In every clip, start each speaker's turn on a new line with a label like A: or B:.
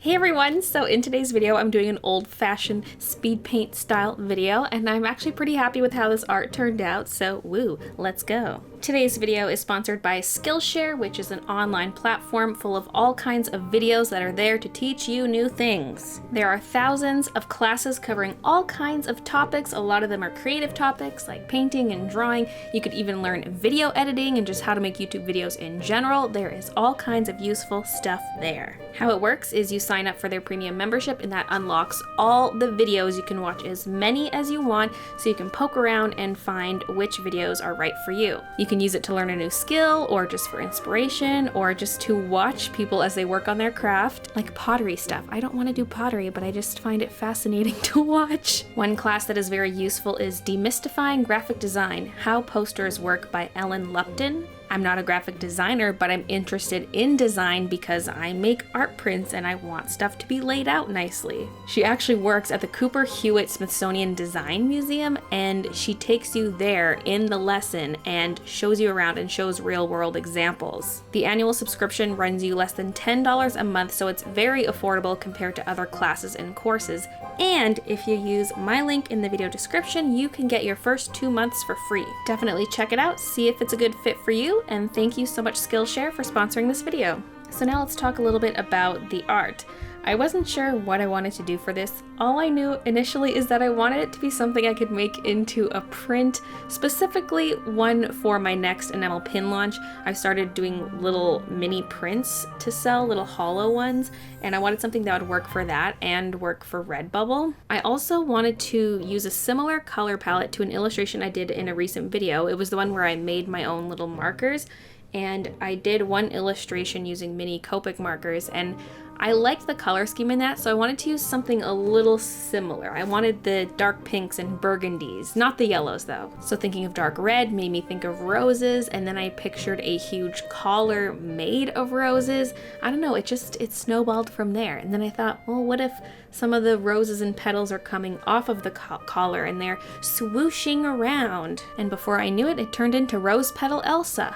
A: Hey everyone, so in today's video I'm doing an old-fashioned speed paint style video and I'm actually pretty happy with how this art turned out, so woo, let's go. Today's video is sponsored by Skillshare, which is an online platform full of all kinds of videos that are there to teach you new things. There are thousands of classes covering all kinds of topics. A lot of them are creative topics like painting and drawing. You could even learn video editing and just how to make YouTube videos in general. There is all kinds of useful stuff there. How it works is you sign up for their premium membership and that unlocks all the videos. You can watch as many as you want so you can poke around and find which videos are right for you. You can use it to learn a new skill or just for inspiration or just to watch people as they work on their craft, like pottery stuff. I don't want to do pottery, but I just find it fascinating to watch. One class that is very useful is Demystifying Graphic Design, How Posters Work by Ellen Lupton. I'm not a graphic designer, but I'm interested in design because I make art prints and I want stuff to be laid out nicely. She actually works at the Cooper Hewitt Smithsonian Design Museum and she takes you there in the lesson and shows you around and shows real-world examples. The annual subscription runs you less than $10 a month, so it's very affordable compared to other classes and courses. And if you use my link in the video description, you can get your first 2 months for free. Definitely check it out, see if it's a good fit for you, and thank you so much Skillshare for sponsoring this video. So now let's talk a little bit about the art. I wasn't sure what I wanted to do for this. All I knew initially is that I wanted it to be something I could make into a print, specifically one for my next enamel pin launch. I started doing little mini prints to sell, little hollow ones, and I wanted something that would work for that and work for Redbubble. I also wanted to use a similar color palette to an illustration I did in a recent video. It was the one where I made my own little markers, and I did one illustration using mini Copic markers, and I liked the color scheme in that, so I wanted to use something a little similar. I wanted the dark pinks and burgundies, not the yellows though. So thinking of dark red made me think of roses, and then I pictured a huge collar made of roses. I don't know, it snowballed from there. And then I thought, well, what if some of the roses and petals are coming off of the collar and they're swooshing around? And before I knew it, it turned into Rose Petal Elsa.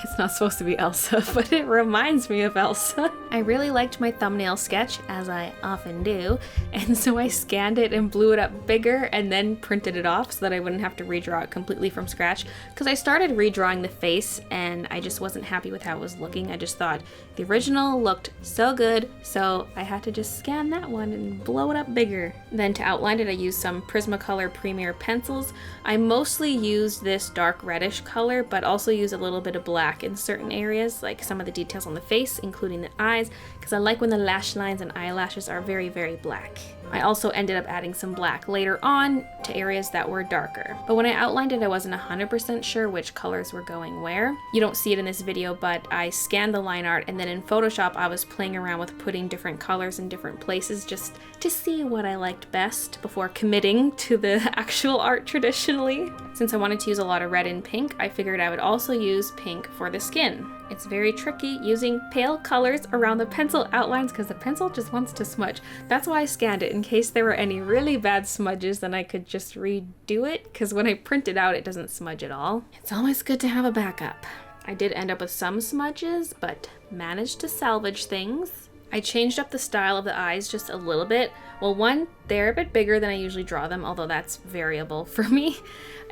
A: It's not supposed to be Elsa, but it reminds me of Elsa. I really liked my thumbnail sketch, as I often do, and so I scanned it and blew it up bigger and then printed it off so that I wouldn't have to redraw it completely from scratch, because I started redrawing the face and I just wasn't happy with how it was looking. I just thought the original looked so good, so I had to just scan that one and blow it up bigger. Then to outline it, I used some Prismacolor Premier pencils. I mostly used this dark reddish color, but also used a little bit of black in certain areas, like some of the details on the face, including the eyes, because I like when the lash lines and eyelashes are very, very black. I also ended up adding some black later on to areas that were darker. But when I outlined it, I wasn't 100% sure which colors were going where. You don't see it in this video, but I scanned the line art, and then in Photoshop, I was playing around with putting different colors in different places just to see what I liked best before committing to the actual art traditionally. Since I wanted to use a lot of red and pink, I figured I would also use pink for the skin. It's very tricky using pale colors around the pencil outlines because the pencil just wants to smudge. That's why I scanned it, in case there were any really bad smudges, then I could just redo it, because when I print it out, it doesn't smudge at all. It's always good to have a backup. I did end up with some smudges, but managed to salvage things. I changed up the style of the eyes just a little bit. Well, one, they're a bit bigger than I usually draw them, although that's variable for me.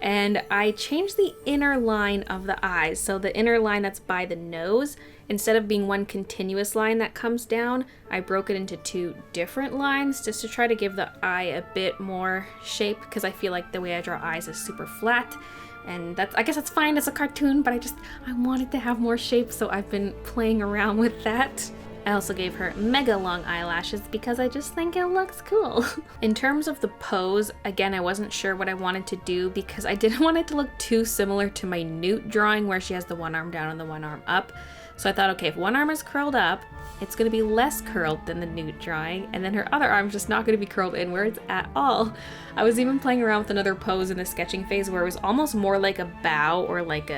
A: And I changed the inner line of the eyes. So the inner line that's by the nose, instead of being one continuous line that comes down, I broke it into two different lines just to try to give the eye a bit more shape, because I feel like the way I draw eyes is super flat. And I guess that's fine as a cartoon, but I wanted to have more shape, so I've been playing around with that. I also gave her mega long eyelashes because I just think it looks cool. In terms of the pose, again, I wasn't sure what I wanted to do because I didn't want it to look too similar to my Newt drawing where she has the one arm down and the one arm up. So I thought, okay, if one arm is curled up, it's going to be less curled than the Newt drawing, and then her other arm's just not going to be curled inwards at all. I was even playing around with another pose in the sketching phase where it was almost more like a bow or like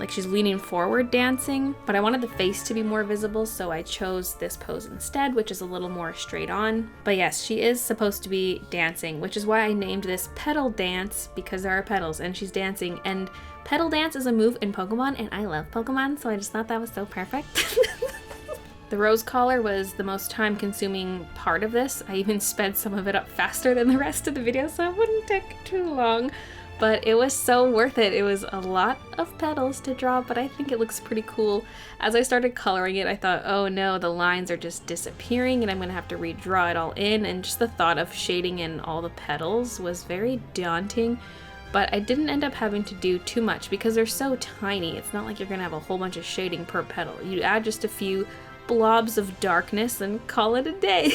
A: she's leaning forward dancing, but I wanted the face to be more visible, so I chose this pose instead, which is a little more straight on. But yes, she is supposed to be dancing, which is why I named this Petal Dance, because there are petals and she's dancing, and Petal Dance is a move in Pokemon, and I love Pokemon, so I just thought that was so perfect. The rose collar was the most time consuming part of this. I even sped some of it up faster than the rest of the video so it wouldn't take too long. But it was so worth it. It was a lot of petals to draw, but I think it looks pretty cool. As I started coloring it, I thought, oh no, the lines are just disappearing and I'm gonna have to redraw it all in, and just the thought of shading in all the petals was very daunting. But I didn't end up having to do too much because they're so tiny. It's not like you're gonna have a whole bunch of shading per petal. You add just a few blobs of darkness and call it a day.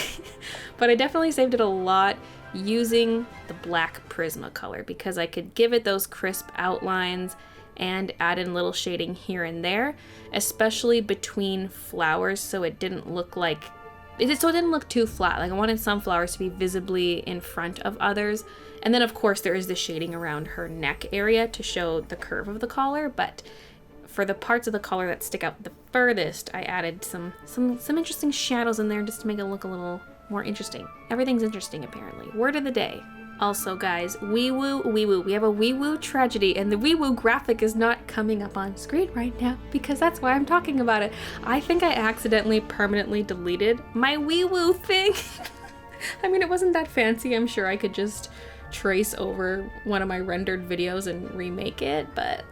A: But I definitely saved it a lot using the black Prismacolor because I could give it those crisp outlines and add in little shading here and there, especially between flowers, so it didn't look like it didn't look too flat. Like I wanted some flowers to be visibly in front of others. And then of course there is the shading around her neck area to show the curve of the collar, but for the parts of the collar that stick out the furthest, I added some interesting shadows in there just to make it look a little more interesting. Everything's interesting apparently. Word of the day. Also guys, wee woo. We have a wee woo tragedy, and the wee woo graphic is not coming up on screen right now because that's why I'm talking about it. I think I accidentally permanently deleted my wee woo thing. I mean, it wasn't that fancy. I'm sure I could just trace over one of my rendered videos and remake it, but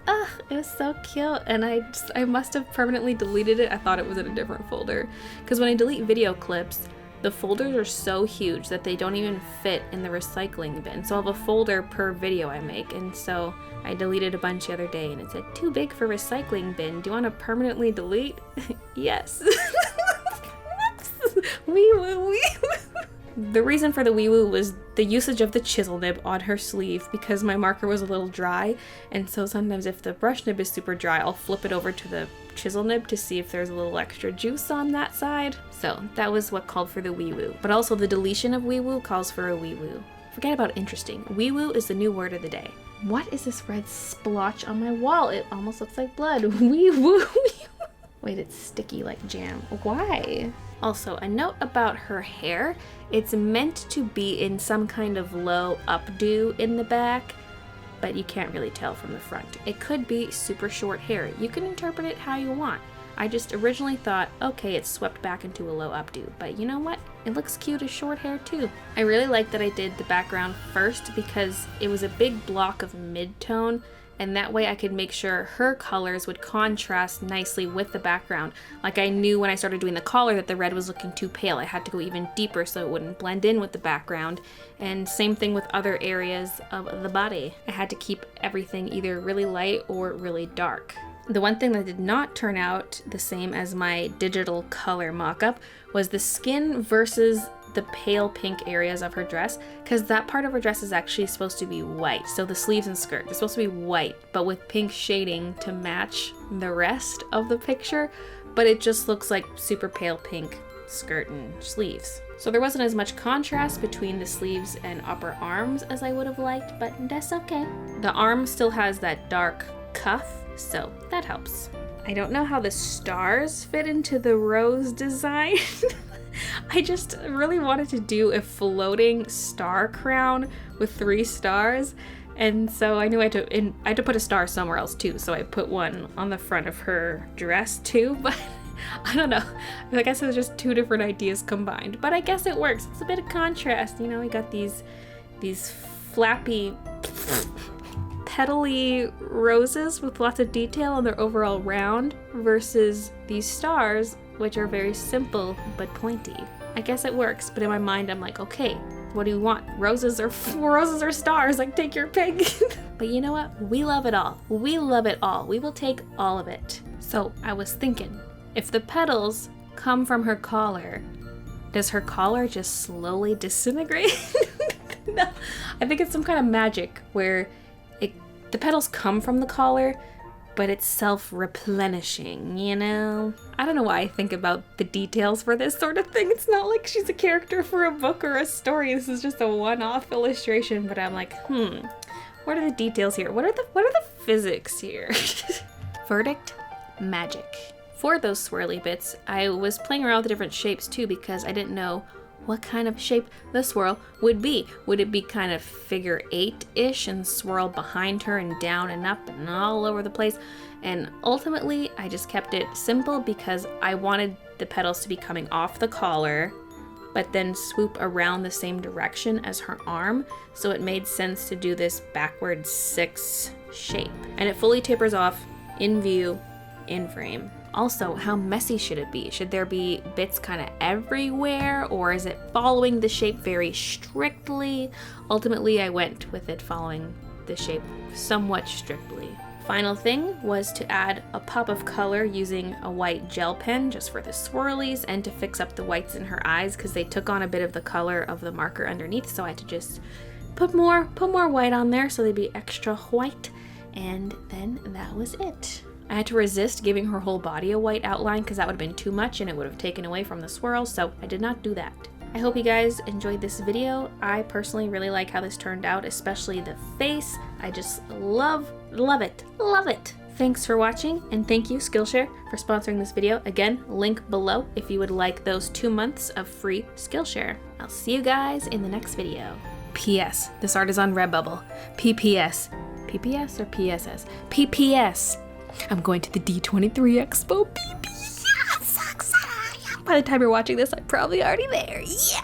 A: it was so cute, and I must have permanently deleted it. I thought it was in a different folder because when I delete video clips, the folders are so huge that they don't even fit in the recycling bin. So I'll have a folder per video I make, and so I deleted a bunch the other day and it said too big for recycling bin. Do you want to permanently delete? Yes. Wee woo, wee woo. The reason for the wee woo was the usage of the chisel nib on her sleeve because my marker was a little dry, and so sometimes if the brush nib is super dry, I'll flip it over to the chisel nib to see if there's a little extra juice on that side. So that was what called for the wee woo. But also the deletion of wee woo calls for a wee woo. Forget about interesting. Wee woo is the new word of the day. What is this red splotch on my wall? It almost looks like blood. Wee woo. Wait, it's sticky like jam. Why? Also, a note about her hair. It's meant to be in some kind of low updo in the back, but you can't really tell from the front. It could be super short hair. You can interpret it how you want. I just originally thought, okay, it's swept back into a low updo, but you know what? It looks cute as short hair too. I really like that I did the background first because it was a big block of mid-tone, and that way I could make sure her colors would contrast nicely with the background. Like I knew when I started doing the collar that the red was looking too pale. I had to go even deeper so it wouldn't blend in with the background. And same thing with other areas of the body. I had to keep everything either really light or really dark. The one thing that did not turn out the same as my digital color mock-up was the skin versus the pale pink areas of her dress, because that part of her dress is actually supposed to be white. So the sleeves and skirt is supposed to be white, but with pink shading to match the rest of the picture, but it just looks like super pale pink skirt and sleeves. So there wasn't as much contrast between the sleeves and upper arms as I would have liked, but that's okay. The arm still has that dark cuff, so that helps. I don't know how the stars fit into the rose design. I just really wanted to do a floating star crown with 3 stars, and so I knew I had to put a star somewhere else too, so I put one on the front of her dress too, but I don't know. I guess it was just 2 different ideas combined, but I guess it works. It's a bit of contrast, you know. We got these flappy petally roses with lots of detail on their overall round versus these stars, which are very simple but pointy. I guess it works, but in my mind I'm like, okay, what do you want? Roses or stars? Like, take your pick. But you know what? We love it all. We love it all. We will take all of it. So I was thinking, if the petals come from her collar, does her collar just slowly disintegrate? No, I think it's some kind of magic where the petals come from the collar, but it's self-replenishing, you know? I don't know why I think about the details for this sort of thing. It's not like she's a character for a book or a story. This is just a one-off illustration, but I'm like, what are the details here? What are the physics here? Verdict, magic. For those swirly bits, I was playing around with the different shapes too because I didn't know what kind of shape the swirl would be. Would it be kind of figure 8-ish and swirl behind her and down and up and all over the place? And ultimately, I just kept it simple because I wanted the petals to be coming off the collar, but then swoop around the same direction as her arm, so it made sense to do this backward 6 shape. And it fully tapers off in view, in frame. Also, how messy should it be? Should there be bits kind of everywhere, or is it following the shape very strictly? Ultimately, I went with it following the shape somewhat strictly. Final thing was to add a pop of color using a white gel pen just for the swirlies and to fix up the whites in her eyes because they took on a bit of the color of the marker underneath, so I had to just put more white on there so they'd be extra white, and then that was it. I had to resist giving her whole body a white outline because that would have been too much and it would have taken away from the swirl, so I did not do that. I hope you guys enjoyed this video. I personally really like how this turned out, especially the face. I just love it. Thanks for watching, and thank you Skillshare for sponsoring this video. Again, link below if you would like those 2 months of free Skillshare. I'll see you guys in the next video. P.S. This art is on Redbubble. P.P.S. P.P.S. or P.S.S.? P.P.S. I'm going to the D23 Expo. By the time you're watching this, I'm probably already there. Yeah!